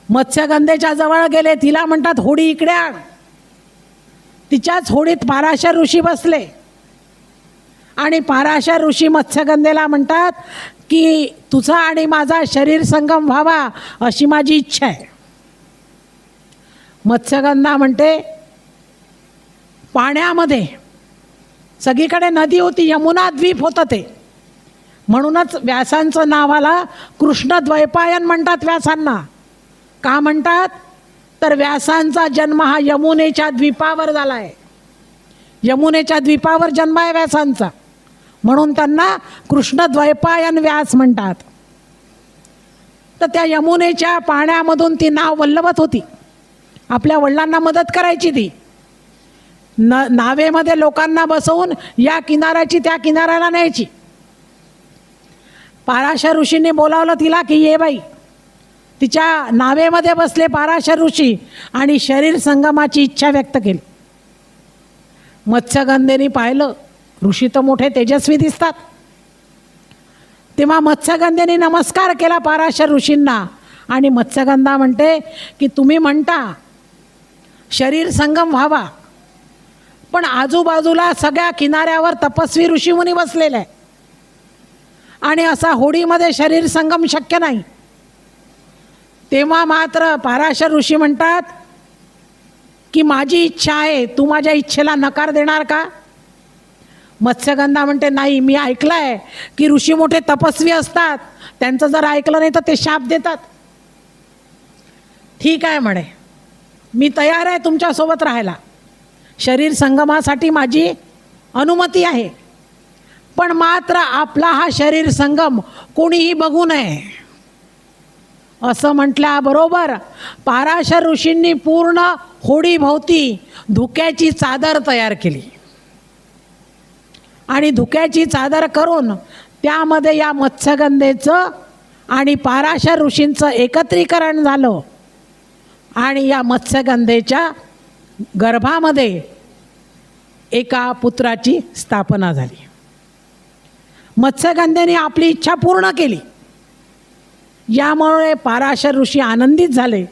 मत्स्यगंधेच्या जवळ गेले, तिला म्हणतात होडी इकडे आण. तिच्याच होडीत पाराशर ऋषी बसले आणि पाराशर ऋषी मत्स्यगंधेला म्हणतात की तुझा आणि माझा शरीर संगम व्हावा अशी माझी इच्छा आहे. मत्स्यगंधा म्हणते पाण्यामध्ये सगळीकडे नदी होती, यमुना द्वीप होतं ते, म्हणूनच व्यासांचं नाव आलं कृष्णद्वैपायन म्हणतात व्यासांना. का म्हणतात तर व्यासांचा जन्म हा यमुनेच्या द्वीपावर झाला आहे. यमुनेच्या द्वीपावर जन्म आहे व्यासांचा, म्हणून त्यांना कृष्णद्वैपायन व्यास म्हणतात. तर त्या यमुनेच्या पाण्यामधून ती नाव वल्लवत होती, आपल्या वडिलांना मदत करायची ती. नावेमध्ये लोकांना बसवून या किनाऱ्याची त्या किनाऱ्याला न्यायची. पाराशर ऋषींनी बोलावलं तिला की ये बाई. तिच्या नावेमध्ये बसले पाराशर ऋषी आणि शरीर संगमाची इच्छा व्यक्त केली. मत्स्यगंधेने पाहिलं ऋषी तर मोठे तेजस्वी दिसतात. तेव्हा मत्स्यगंधेने नमस्कार केला पाराशर ऋषींना आणि मत्स्यगंधा म्हणते की तुम्ही म्हणता शरीर संगम व्हावा, पण आजूबाजूला सगळ्या किनाऱ्यावर तपस्वी ऋषीमुनी बसलेले आहे आणि असा होडीमध्ये शरीर संगम शक्य नाही. तेव्हा मात्र पाराशर ऋषी म्हणतात की माझी इच्छा आहे, तू माझ्या इच्छेला नकार देणार का? मत्स्यगंधा म्हणते नाही, मी ऐकलं आहे की ऋषी मोठे तपस्वी असतात, त्यांचं जर ऐकलं नाही तर ते शाप देतात. ठीक आहे म्हणे, मी तयार आहे तुमच्यासोबत राहायला, शरीर संगमासाठी माझी अनुमती आहे, पण मात्र आपला हा शरीर संगम कोणीही बघू नये. असं म्हटल्याबरोबर पाराशर ऋषींनी पूर्ण होडीभोवती धुक्याची चादर तयार केली आणि धुक्याची चादर करून त्यामध्ये या मत्स्यगंधेचं आणि पाराशर ऋषींचं एकत्रीकरण झालं आणि या मत्स्यगंधेच्या गर्भामध्ये एका पुत्राची स्थापना झाली. मत्स्यगंधेने आपली इच्छा पूर्ण केली. यामुळे पाराशर ऋषी आनंदित झाले